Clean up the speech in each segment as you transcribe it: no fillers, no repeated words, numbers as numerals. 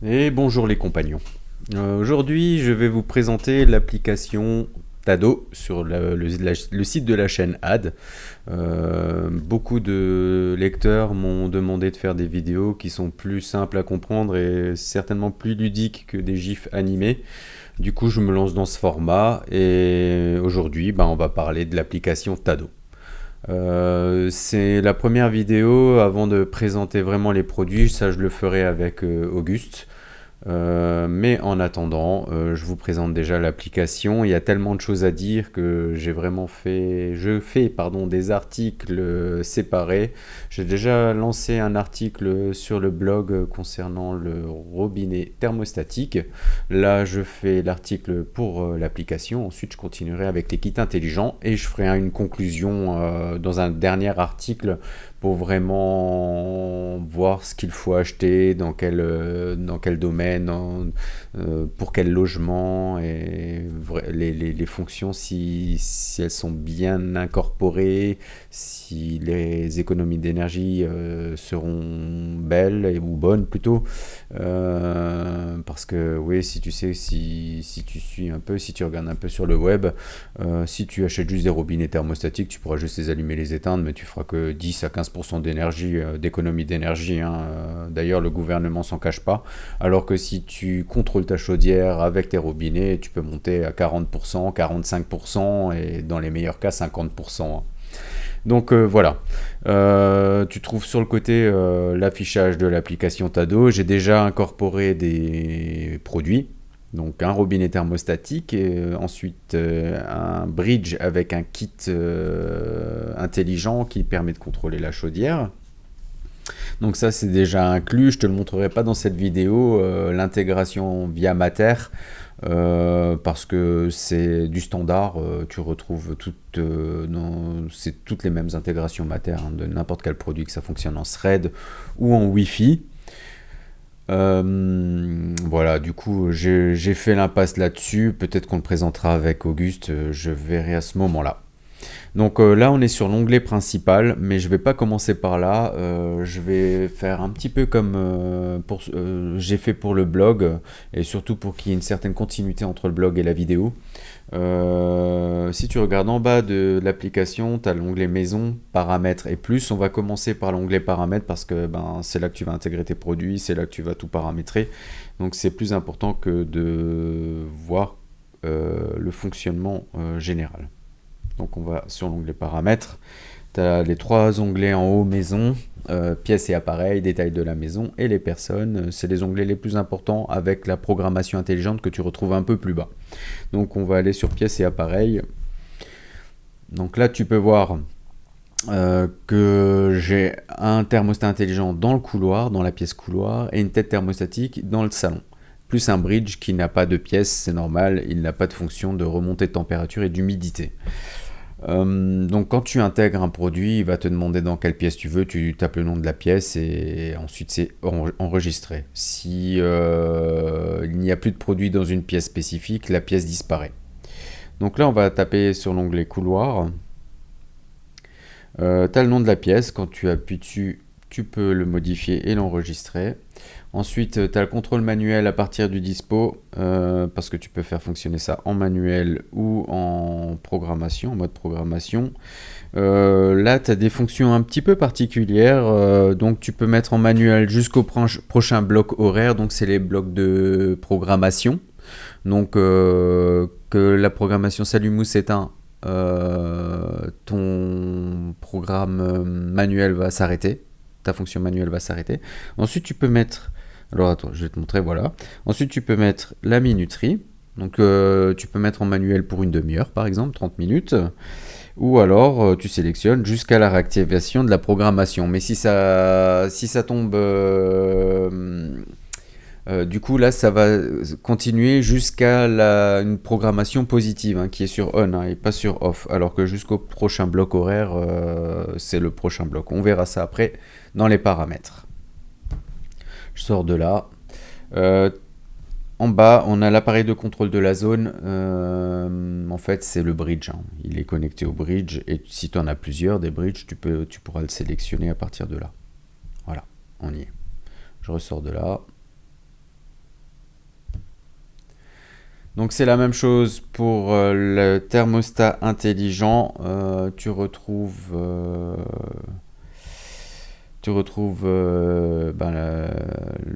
Et bonjour les compagnons. Aujourd'hui, je vais vous présenter l'application Tado sur le site de la chaîne Ad. Beaucoup de lecteurs m'ont demandé de faire des vidéos qui sont plus simples à comprendre et certainement plus ludiques que des gifs animés. Du coup, je me lance dans ce format et aujourd'hui, on va parler de l'application Tado. C'est la première vidéo avant de présenter vraiment les produits, ça je le ferai avec Auguste. Mais en attendant, je vous présente déjà l'application. Il y a tellement de choses à dire que je fais des articles séparés. J'ai déjà lancé un article sur le blog concernant le robinet thermostatique. Là, je fais l'article pour l'application. Ensuite, je continuerai avec les kits intelligents et je ferai une conclusion dans un dernier article pour vraiment voir ce qu'il faut acheter, dans quel domaine, pour quel logement, et les fonctions, si elles sont bien incorporées, si les économies d'énergie seront belles ou bonnes plutôt. Parce que oui, si tu sais, si tu suis un peu, si tu regardes un peu sur le web, si tu achètes juste des robinets thermostatiques, tu pourras juste les allumer, les éteindre, mais tu feras que 10 à 15% d'énergie, d'économie d'énergie, hein. D'ailleurs, le gouvernement s'en cache pas. Alors que si tu contrôles ta chaudière avec tes robinets, tu peux monter à 40%, 45% et dans les meilleurs cas 50%. Donc voilà. Tu trouves sur le côté l'affichage de l'application Tado. J'ai déjà incorporé des produits. Donc un robinet thermostatique, et ensuite un bridge avec un kit intelligent qui permet de contrôler la chaudière. Donc ça c'est déjà inclus, je te le montrerai pas dans cette vidéo, l'intégration via Mater, parce que c'est du standard, tu retrouves c'est toutes les mêmes intégrations Mater, hein, de n'importe quel produit, que ça fonctionne en Thread ou en Wi-Fi. Voilà, du coup j'ai fait l'impasse là-dessus, peut-être qu'on le présentera avec Auguste, je verrai à ce moment-là. Donc là, on est sur l'onglet principal, mais je vais pas commencer par là. Je vais faire un petit peu comme j'ai fait pour le blog, et surtout pour qu'il y ait une certaine continuité entre le blog et la vidéo. Si tu regardes en bas de l'application, tu as l'onglet maison, paramètres et plus. On va commencer par l'onglet paramètres parce que c'est là que tu vas intégrer tes produits, c'est là que tu vas tout paramétrer. Donc c'est plus important que de voir le fonctionnement général. Donc on va sur l'onglet paramètres. Tu as les trois onglets en haut, maison, pièces et appareils, détails de la maison, et les personnes. C'est les onglets les plus importants avec la programmation intelligente que tu retrouves un peu plus bas. Donc on va aller sur pièces et appareils. Donc là tu peux voir que j'ai un thermostat intelligent dans le couloir, dans la pièce couloir, et une tête thermostatique dans le salon. Plus un bridge qui n'a pas de pièce, c'est normal, il n'a pas de fonction de remontée de température et d'humidité. Donc quand tu intègres un produit, il va te demander dans quelle pièce tu veux, tu tapes le nom de la pièce et ensuite c'est enregistré. Si il n'y a plus de produit dans une pièce spécifique, la pièce disparaît. Donc là on va taper sur l'onglet couloir. Tu as le nom de la pièce, quand tu appuies dessus, tu peux le modifier et l'enregistrer. Ensuite, tu as le contrôle manuel à partir du dispo, parce que tu peux faire fonctionner ça en manuel ou en programmation, en mode programmation. Là, tu as des fonctions un petit peu particulières, donc tu peux mettre en manuel jusqu'au prochain bloc horaire, donc c'est les blocs de programmation. Donc que la programmation s'allume ou s'éteint, ton programme manuel va s'arrêter, ta fonction manuelle va s'arrêter. Ensuite, tu peux mettre, alors attends, je vais te montrer, voilà. Ensuite, tu peux mettre la minuterie. Donc, tu peux mettre en manuel pour une demi-heure, par exemple, 30 minutes. Ou alors, tu sélectionnes jusqu'à la réactivation de la programmation. Mais si ça tombe du coup, là, ça va continuer jusqu'à une programmation positive, hein, qui est sur on, hein, et pas sur off. Alors que jusqu'au prochain bloc horaire, c'est le prochain bloc. On verra ça après dans les paramètres. Je sors de là. Euh, En bas, on a l'appareil de contrôle de la zone. En fait, c'est le bridge, hein. Il est connecté au bridge. Et si tu en as plusieurs, des bridges, tu pourras le sélectionner à partir de là. Voilà, on y est. Je ressors de là. Donc c'est la même chose pour le thermostat intelligent. Tu retrouves le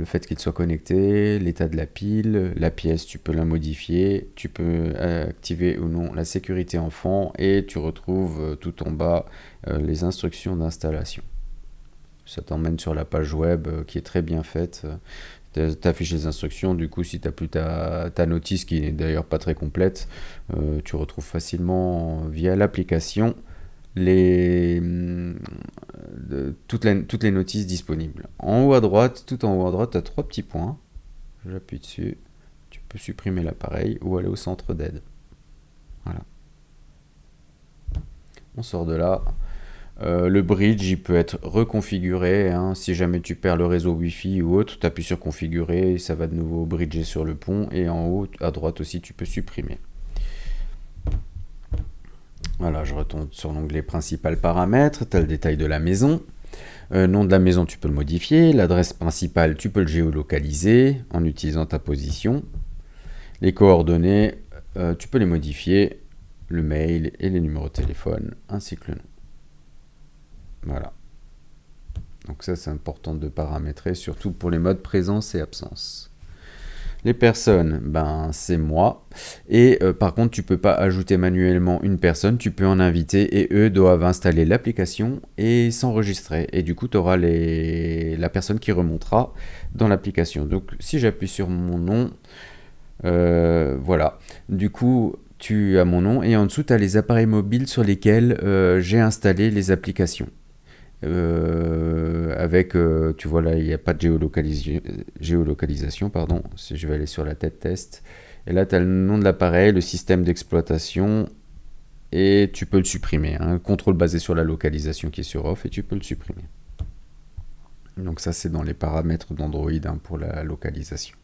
fait qu'il soit connecté, l'état de la pile, la pièce, tu peux la modifier, tu peux activer ou non la sécurité enfant et tu retrouves tout en bas les instructions d'installation. Ça t'emmène sur la page web qui est très bien faite. T'affiches les instructions, du coup si t'as plus ta notice qui n'est d'ailleurs pas très complète, tu retrouves facilement via l'application toutes les notices disponibles. En haut à droite, tout en haut à droite, tu as trois petits points. J'appuie dessus. Tu peux supprimer l'appareil ou aller au centre d'aide. Voilà. On sort de là. Le bridge, il peut être reconfiguré. Hein. Si jamais tu perds le réseau Wi-Fi ou autre, tu appuies sur configurer et ça va de nouveau bridger sur le pont. Et en haut, à droite aussi, tu peux supprimer. Voilà, je retourne sur l'onglet principal paramètres. Tu as le détail de la maison. Nom de la maison, tu peux le modifier. L'adresse principale, tu peux le géolocaliser en utilisant ta position. Les coordonnées, tu peux les modifier. Le mail et les numéros de téléphone, ainsi que le nom. Voilà. Donc ça, c'est important de paramétrer, surtout pour les modes présence et absence. Les personnes, c'est moi. Et par contre, tu peux pas ajouter manuellement une personne, tu peux en inviter et eux doivent installer l'application et s'enregistrer. Et du coup, tu auras la personne qui remontera dans l'application. Donc, si j'appuie sur mon nom, voilà. Du coup, tu as mon nom et en dessous, tu as les appareils mobiles sur lesquels j'ai installé les applications. Tu vois là, il n'y a pas de géolocalisation, pardon. Si je vais aller sur la tête test. Et là, tu as le nom de l'appareil, le système d'exploitation, et tu peux le supprimer. Un contrôle basé sur la localisation qui est sur off, et tu peux le supprimer. Donc ça, c'est dans les paramètres d'Android pour la localisation.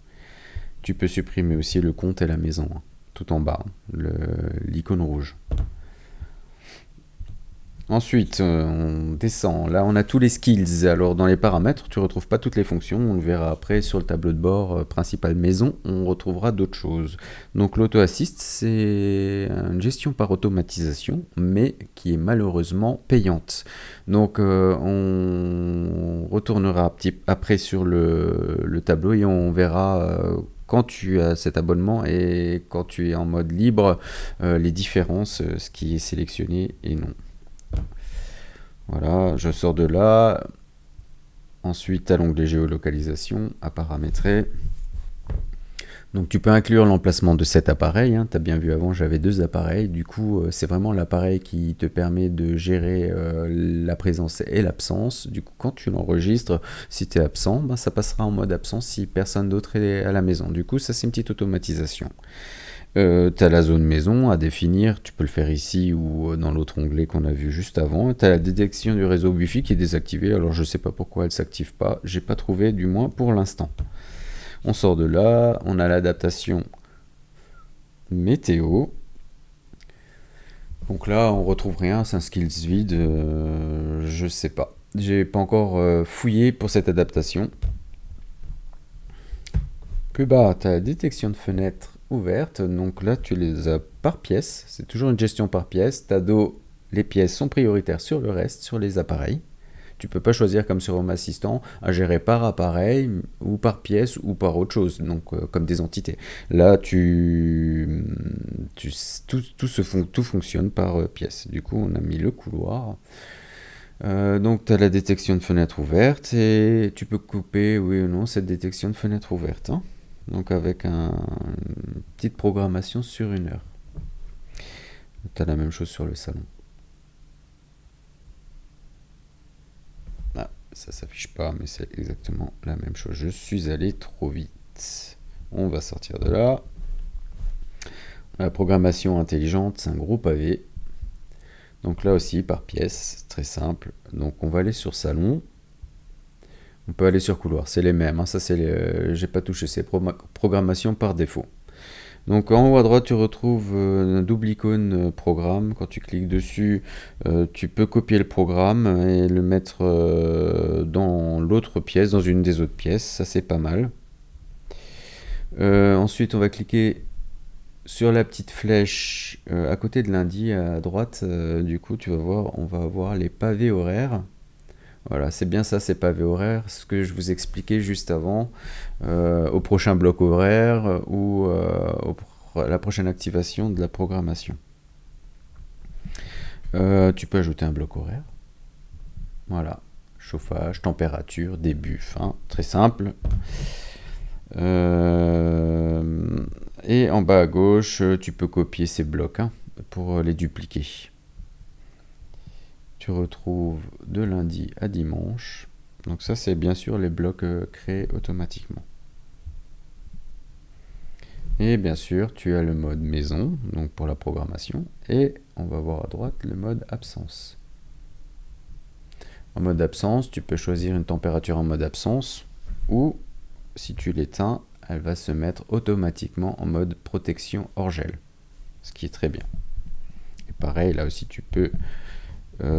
Tu peux supprimer aussi le compte et la maison, tout en bas, l'icône rouge. Ensuite, on descend. Là, on a tous les skills. Alors, dans les paramètres, tu ne retrouves pas toutes les fonctions. On le verra après sur le tableau de bord principal maison. On retrouvera d'autres choses. Donc, l'auto-assist, c'est une gestion par automatisation, mais qui est malheureusement payante. Donc, on retournera après sur le tableau et on verra quand tu as cet abonnement et quand tu es en mode libre, les différences, ce qui est sélectionné et non. Voilà, je sors de là. Ensuite, à l'onglet géolocalisation, à paramétrer. Donc tu peux inclure l'emplacement de cet appareil. Tu as bien vu avant, j'avais 2 appareils. Du coup, c'est vraiment l'appareil qui te permet de gérer la présence et l'absence. Du coup, quand tu l'enregistres, si tu es absent, ça passera en mode absence si personne d'autre est à la maison. Du coup, ça c'est une petite automatisation. Tu as la zone maison à définir, tu peux le faire ici ou dans l'autre onglet qu'on a vu juste avant. Tu as la détection du réseau Wi-Fi qui est désactivée, alors je sais pas pourquoi elle ne s'active pas, j'ai pas trouvé du moins pour l'instant. On sort de là, on a l'adaptation météo. Donc là on retrouve rien, c'est un skills vide, je sais pas. J'ai pas encore fouillé pour cette adaptation. Plus bas, tu as la détection de fenêtres ouvertes. Donc là, tu les as par pièce. C'est toujours une gestion par pièce. Les pièces sont prioritaires sur le reste, sur les appareils. Tu peux pas choisir comme sur Home Assistant à gérer par appareil ou par pièce ou par autre chose, donc comme des entités. Là, tout fonctionne par pièce. Du coup, on a mis le couloir. Donc tu as la détection de fenêtre ouverte et tu peux couper oui ou non cette détection de fenêtre ouverte. Donc avec une petite programmation sur 1 heure. Tu as la même chose sur le salon. Ah, ça s'affiche pas, mais c'est exactement la même chose. Je suis allé trop vite. On va sortir de là. La programmation intelligente, c'est un gros pavé. Donc là aussi, par pièce, très simple. Donc on va aller sur salon. On peut aller sur couloir, c'est les mêmes. Ça, j'ai pas touché, c'est programmation par défaut. Donc en haut à droite, tu retrouves un double icône programme. Quand tu cliques dessus, tu peux copier le programme et le mettre dans l'autre pièce, dans une des autres pièces. Ça, c'est pas mal. Ensuite, on va cliquer Sur la petite flèche à côté de lundi, à droite, du coup, tu vas voir, on va avoir les pavés horaires. Voilà, c'est bien ça, ces pavés horaires, ce que je vous expliquais juste avant, au prochain bloc horaire ou à la prochaine activation de la programmation. Tu peux ajouter un bloc horaire. Voilà, chauffage, température, début, fin, très simple. Et en bas à gauche, tu peux copier ces blocs pour les dupliquer. Tu retrouves de lundi à dimanche. Donc ça, c'est bien sûr les blocs créés automatiquement. Et bien sûr, tu as le mode maison, donc pour la programmation. Et on va voir à droite le mode absence. En mode absence, tu peux choisir une température en mode absence ou, si tu l'éteins, elle va se mettre automatiquement en mode protection hors gel, ce qui est très bien. Et pareil, là aussi, tu peux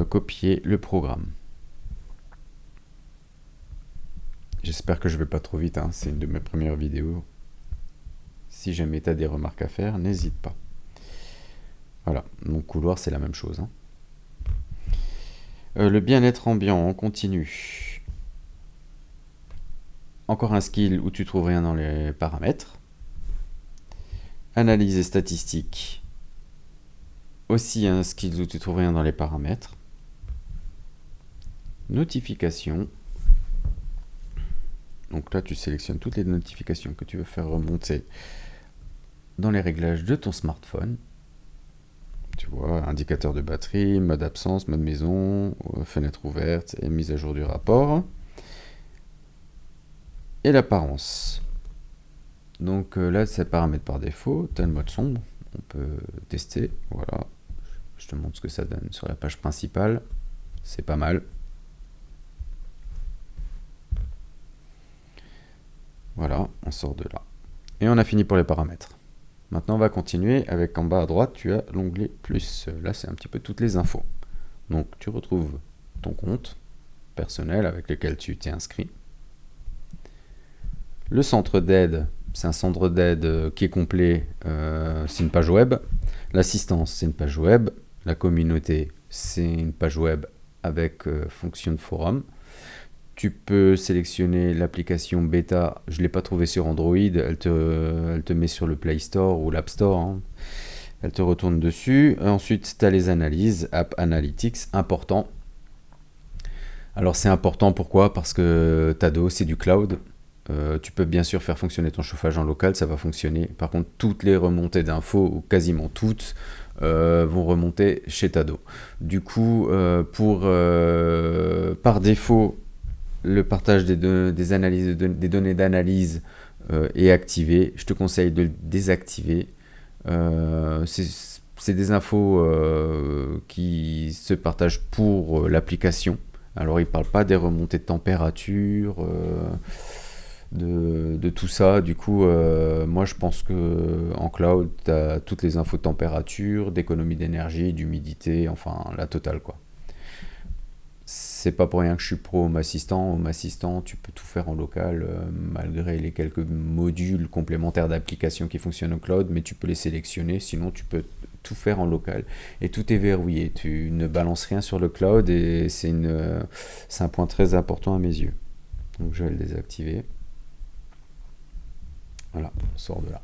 copier le programme. J'espère que je vais pas trop vite, c'est une de mes premières vidéos. Si jamais tu as des remarques à faire, n'hésite pas. Voilà, donc couloir, c'est la même chose. Le bien-être ambiant, on continue. Encore un skill où tu trouves rien dans les paramètres. Analyse et statistiques. Aussi un skill où tu trouves rien dans les paramètres. Notifications. Donc là, tu sélectionnes toutes les notifications que tu veux faire remonter dans les réglages de ton smartphone. Tu vois, indicateur de batterie, mode absence, mode maison, fenêtre ouverte et mise à jour du rapport. Et l'apparence. Donc là, c'est paramètres par défaut. Tu as le mode sombre. On peut tester. Voilà. Je te montre ce que ça donne sur la page principale. C'est pas mal. Voilà, on sort de là. Et on a fini pour les paramètres. Maintenant, on va continuer avec en bas à droite, tu as l'onglet plus. Là, c'est un petit peu toutes les infos. Donc, tu retrouves ton compte personnel avec lequel tu t'es inscrit. Le centre d'aide, c'est un centre d'aide qui est complet, c'est une page web. L'assistance, c'est une page web. La communauté, c'est une page web avec fonction de forum. Tu peux sélectionner l'application bêta. Je ne l'ai pas trouvée sur Android. Elle te met sur le Play Store ou l'App Store. Elle te retourne dessus. Ensuite, tu as les analyses, App Analytics, important. Alors, c'est important, pourquoi? Parce que Tado, c'est du cloud. Tu peux bien sûr faire fonctionner ton chauffage en local, ça va fonctionner. Par contre, toutes les remontées d'infos, ou quasiment toutes, vont remonter chez Tado. Du coup, par défaut, le partage des analyses, des données d'analyse est activé. Je te conseille de le désactiver. C'est des infos qui se partagent pour l'application. Alors, il ne parle pas des remontées de température, de tout ça. Du coup, moi, je pense que en cloud, tu as toutes les infos de température, d'économie d'énergie, d'humidité, enfin, la totale, quoi. C'est pas pour rien que je suis pro Home Assistant. Home Assistant, tu peux tout faire en local, malgré les quelques modules complémentaires d'applications qui fonctionnent au cloud, mais tu peux les sélectionner, sinon tu peux tout faire en local. Et tout est verrouillé, tu ne balances rien sur le cloud et c'est un point très important à mes yeux. Donc je vais le désactiver. Voilà, on sort de là.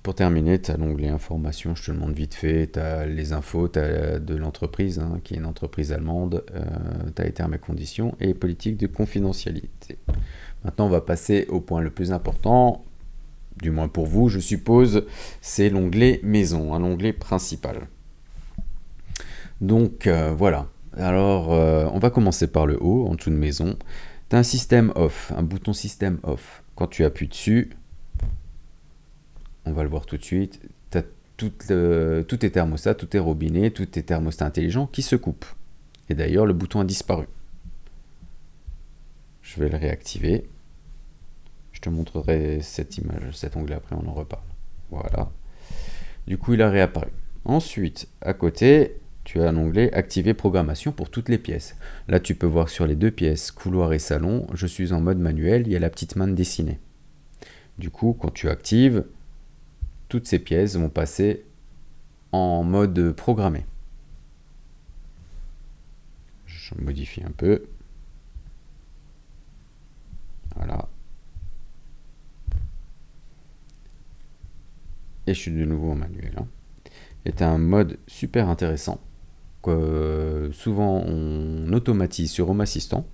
Pour terminer, tu as l'onglet information, je te le montre vite fait, tu as les infos, tu as de l'entreprise, qui est une entreprise allemande, tu as les termes et conditions et politique de confidentialité. Maintenant, on va passer au point le plus important, du moins pour vous, je suppose, c'est l'onglet maison, l'onglet principal. Donc voilà, alors on va commencer par le haut, en dessous de maison. Tu as un système off, un bouton système off. Quand tu appuies dessus, on va le voir tout de suite, tu as tous tes thermostats, tous tes robinets, tous tes thermostats intelligents qui se coupent. Et d'ailleurs, le bouton a disparu. Je vais le réactiver. Je te montrerai cette image, cet onglet après, on en reparle. Voilà. Du coup, il a réapparu. Ensuite, à côté, tu as un onglet activer programmation pour toutes les pièces. Là, tu peux voir sur les deux pièces, couloir et salon, je suis en mode manuel, il y a la petite main dessinée. Du coup, quand tu actives, toutes ces pièces vont passer en mode programmé. Je modifie un peu. Voilà. Et je suis de nouveau en manuel. C'est un mode super intéressant que souvent on automatise sur Home Assistant.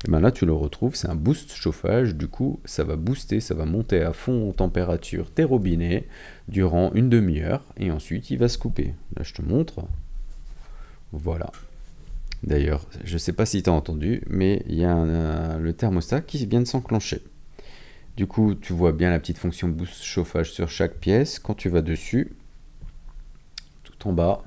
Et bien là tu le retrouves, c'est un boost chauffage, du coup ça va booster, ça va monter à fond en température tes robinets durant une demi-heure et ensuite il va se couper. Là je te montre. Voilà. D'ailleurs, je ne sais pas si tu as entendu, mais il y a le thermostat qui vient de s'enclencher. Du coup, tu vois bien la petite fonction boost chauffage sur chaque pièce. Quand tu vas dessus, tout en bas,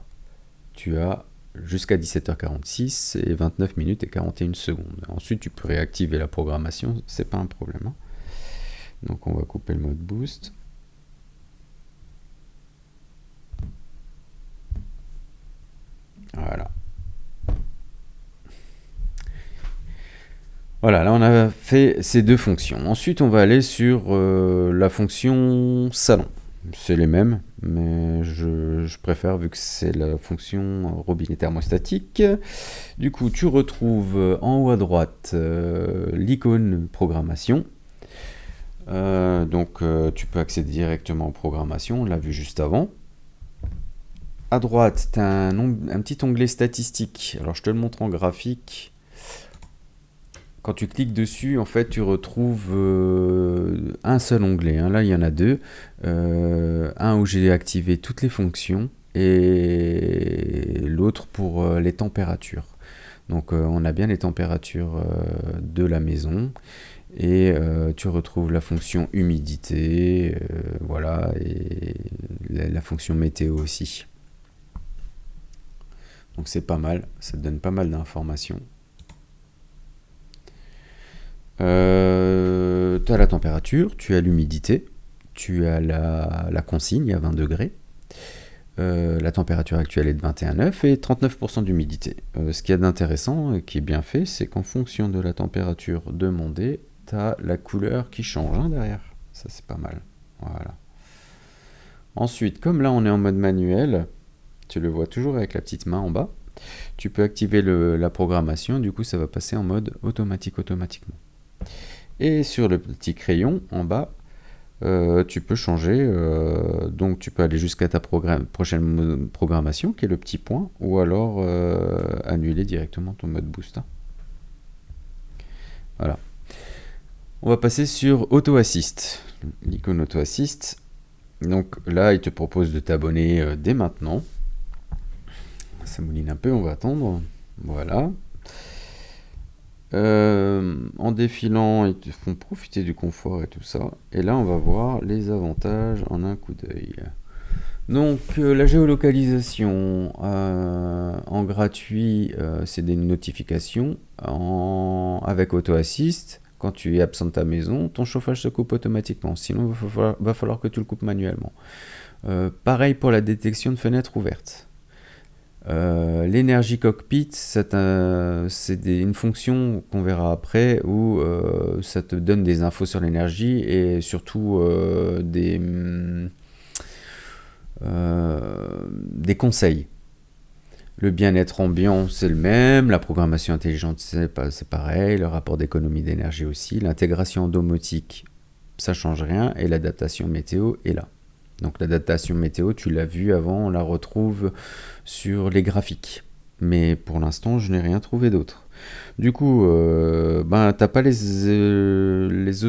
tu as jusqu'à 17h46 et 29 minutes et 41 secondes. Ensuite, tu peux réactiver la programmation, c'est pas un problème. Donc, on va couper le mode boost. Voilà. Voilà, là on a fait ces deux fonctions. Ensuite, on va aller sur la fonction salon. C'est les mêmes, mais je préfère vu que c'est la fonction robinet thermostatique. Du coup, tu retrouves en haut à droite l'icône programmation. Donc, tu peux accéder directement aux programmations, on l'a vu juste avant. À droite, tu as un petit onglet statistique. Alors, je te le montre en graphique. Quand tu cliques dessus, en fait, tu retrouves un seul onglet. Là, il y en a deux. Un où j'ai activé toutes les fonctions et l'autre pour les températures. Donc, on a bien les températures de la maison. Et tu retrouves la fonction humidité, voilà, et la fonction météo aussi. Donc, c'est pas mal. Ça te donne pas mal d'informations. Tu as la température, tu as l'humidité, tu as la consigne à 20 degrés. La température actuelle est de 21,9 et 39% d'humidité. Ce qu'il y a d'intéressant et qui est bien fait, c'est qu'en fonction de la température demandée, tu as la couleur qui change derrière. Ça, c'est pas mal. Voilà. Ensuite, comme là, on est en mode manuel, tu le vois toujours avec la petite main en bas, tu peux activer la programmation. Du coup, ça va passer en mode automatiquement. Et sur le petit crayon en bas, tu peux changer, donc tu peux aller jusqu'à ta prochaine programmation qui est le petit point, ou alors annuler directement ton mode boost. Voilà. On va passer sur Auto Assist, l'icône Auto Assist. Donc là, il te propose de t'abonner dès maintenant. Ça mouline un peu, on va attendre. Voilà. En défilant, ils te font profiter du confort et tout ça. Et là, on va voir les avantages en un coup d'œil. Donc, la géolocalisation en gratuit, c'est des notifications. Avec Auto Assist, quand tu es absent de ta maison, ton chauffage se coupe automatiquement. Sinon, il va falloir que tu le coupes manuellement. Pareil pour la détection de fenêtres ouvertes. L'énergie cockpit, c'est une fonction qu'on verra après où ça te donne des infos sur l'énergie et surtout des conseils. Le bien-être ambiant, c'est le même. La programmation intelligente, c'est pareil. Le rapport d'économie d'énergie aussi. L'intégration domotique, ça change rien. Et l'adaptation météo est là. Donc l'adaptation météo, tu l'as vu avant, on la retrouve sur les graphiques. Mais pour l'instant, je n'ai rien trouvé d'autre. Du coup, t'as pas les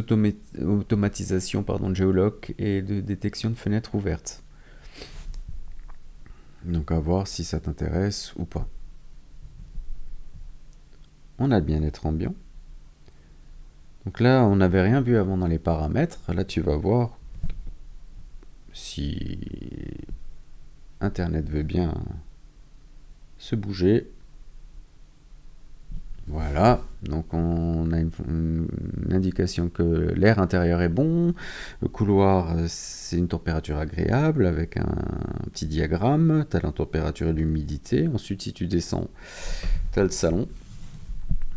automatisations de géoloc et de détection de fenêtres ouvertes. Donc à voir si ça t'intéresse ou pas. On a le bien-être ambiant. Donc là, on n'avait rien vu avant dans les paramètres. Là, tu vas voir si Internet veut bien se bouger. Voilà, donc on a une indication que l'air intérieur est bon, le couloir c'est une température agréable avec un petit diagramme, tu as la température et l'humidité, ensuite si tu descends, tu as le salon,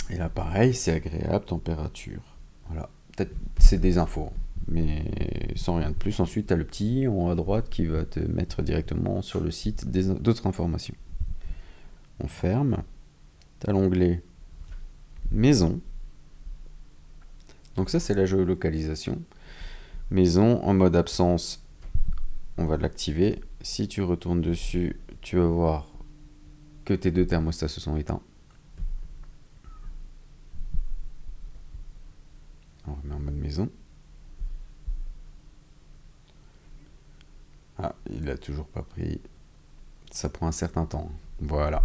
et là pareil c'est agréable, température, voilà, peut-être c'est des infos, mais sans rien de plus. Ensuite, tu as le petit en haut à droite qui va te mettre directement sur le site d'autres informations. On ferme. Tu as l'onglet Maison. Donc ça, c'est la géolocalisation. Maison en mode absence, on va l'activer. Si tu retournes dessus, tu vas voir que tes deux thermostats se sont éteints. On remet en mode maison. Ah, il a toujours pas pris. Ça prend un certain temps. Voilà.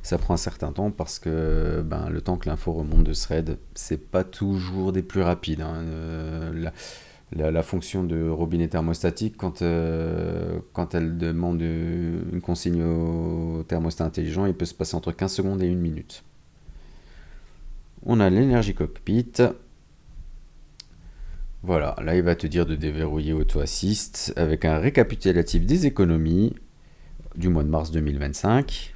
Ça prend un certain temps parce que le temps que l'info remonte de thread, c'est pas toujours des plus rapides. La fonction de robinet thermostatique, quand elle demande une consigne au thermostat intelligent, il peut se passer entre 15 secondes et 1 minute. On a l'énergie cockpit. Voilà, là il va te dire de déverrouiller Auto Assist avec un récapitulatif des économies du mois de mars 2025.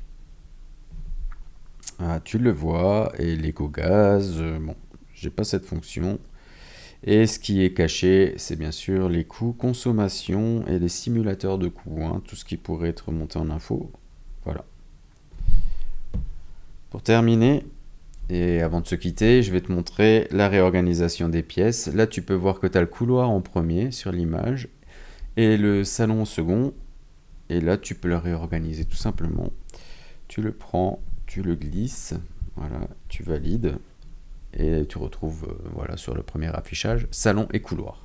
Ah, tu le vois, et l'éco-gaz, bon, j'ai pas cette fonction. Et ce qui est caché, c'est bien sûr les coûts consommation et les simulateurs de coûts, tout ce qui pourrait être monté en info. Voilà. Pour terminer, et avant de se quitter, je vais te montrer la réorganisation des pièces. Là, tu peux voir que tu as le couloir en premier sur l'image et le salon au second. Et là, tu peux le réorganiser tout simplement. Tu le prends, tu le glisses, voilà, tu valides et tu retrouves voilà, sur le premier affichage salon et couloir.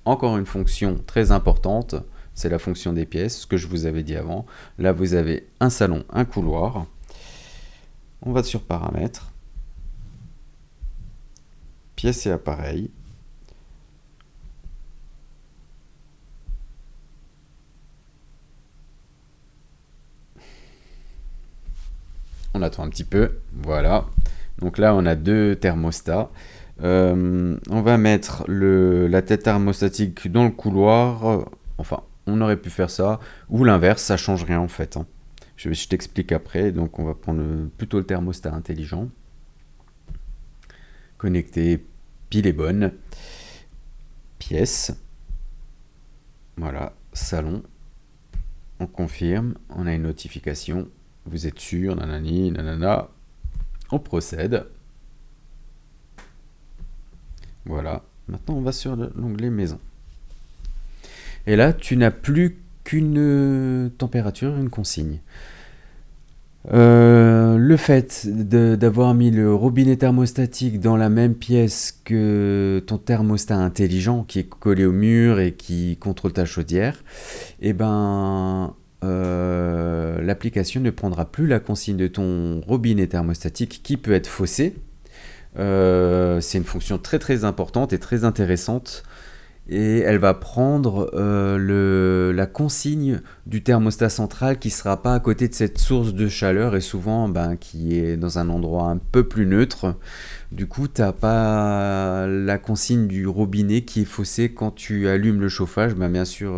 Encore une fonction très importante, c'est la fonction des pièces, ce que je vous avais dit avant. Là, vous avez un salon, un couloir. On va sur paramètres, pièces et appareils. On attend un petit peu, voilà. Donc là, on a deux thermostats. On va mettre la tête thermostatique dans le couloir. Enfin, on aurait pu faire ça. Ou l'inverse, ça change rien en fait. Je t'explique après. Donc on va prendre plutôt le thermostat intelligent. Connecté, pile est bonne. Pièce. Voilà, salon. On confirme. On a une notification. Vous êtes sûr, nanani, nanana. On procède. Voilà. Maintenant, on va sur l'onglet maison. Et là, tu n'as plus qu'une température, une consigne. Le fait d'avoir mis le robinet thermostatique dans la même pièce que ton thermostat intelligent qui est collé au mur et qui contrôle ta chaudière, l'application ne prendra plus la consigne de ton robinet thermostatique qui peut être faussé. C'est une fonction très très importante et très intéressante. Et elle va prendre la consigne du thermostat central qui ne sera pas à côté de cette source de chaleur et souvent qui est dans un endroit un peu plus neutre. Du coup, tu n'as pas la consigne du robinet qui est faussée quand tu allumes le chauffage. Bien sûr,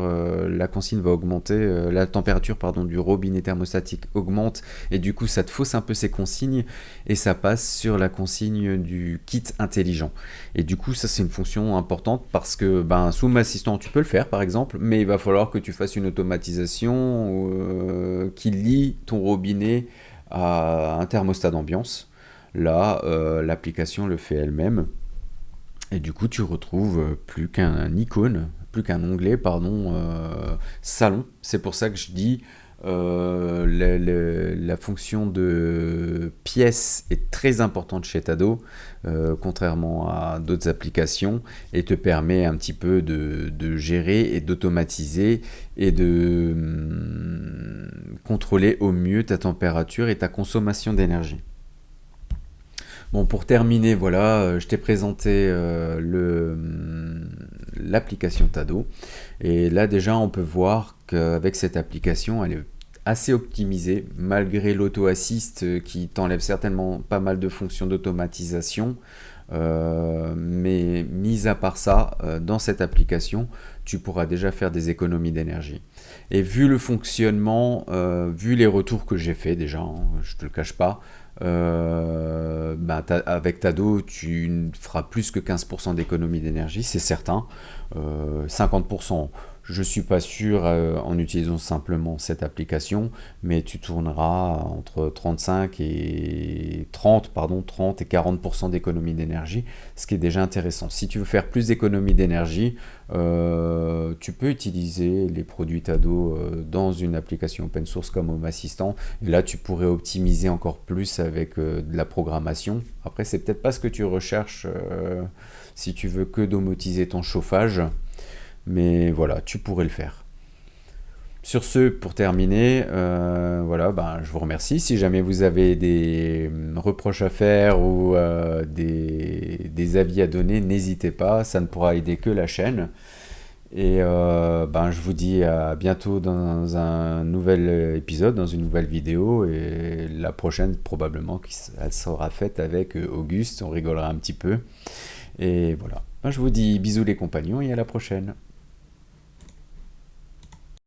la consigne va augmenter, la température du robinet thermostatique augmente et du coup, ça te fausse un peu ces consignes et ça passe sur la consigne du kit intelligent. Et du coup, ça, c'est une fonction importante parce que sous Home Assistant, tu peux le faire par exemple, mais il va falloir que tu fasses une automatisation qui lie ton robinet à un thermostat d'ambiance. Là, l'application le fait elle-même. Et du coup, tu retrouves plus qu'un onglet, salon. C'est pour ça que je dis la fonction de pièce est très importante chez Tado, contrairement à d'autres applications, et te permet un petit peu de gérer et d'automatiser et de contrôler au mieux ta température et ta consommation d'énergie. Bon, pour terminer, voilà, je t'ai présenté l'application Tado. Et là, déjà, on peut voir qu'avec cette application, elle est assez optimisée, malgré l'auto-assist qui t'enlève certainement pas mal de fonctions d'automatisation. Mais mis à part ça, dans cette application, tu pourras déjà faire des économies d'énergie. Et vu le fonctionnement, vu les retours que j'ai fait déjà, je te le cache pas, avec Tado, tu ne feras plus que 15% d'économie d'énergie, c'est certain. 50%, je ne suis pas sûr en utilisant simplement cette application, mais tu tourneras entre 35 et 30, pardon, 30 et 40% d'économie d'énergie, ce qui est déjà intéressant. Si tu veux faire plus d'économie d'énergie, tu peux utiliser les produits Tado dans une application open source comme Home Assistant. Et là, tu pourrais optimiser encore plus avec de la programmation. Après, c'est peut-être pas ce que tu recherches si tu veux que domotiser ton chauffage, mais voilà, tu pourrais le faire. Sur ce, pour terminer, voilà, je vous remercie. Si jamais vous avez des reproches à faire ou des avis à donner, n'hésitez pas, ça ne pourra aider que la chaîne. Et je vous dis à bientôt dans un nouvel épisode, dans une nouvelle vidéo. Et la prochaine, probablement, elle sera faite avec Auguste. On rigolera un petit peu. Et voilà. Je vous dis bisous les compagnons et à la prochaine.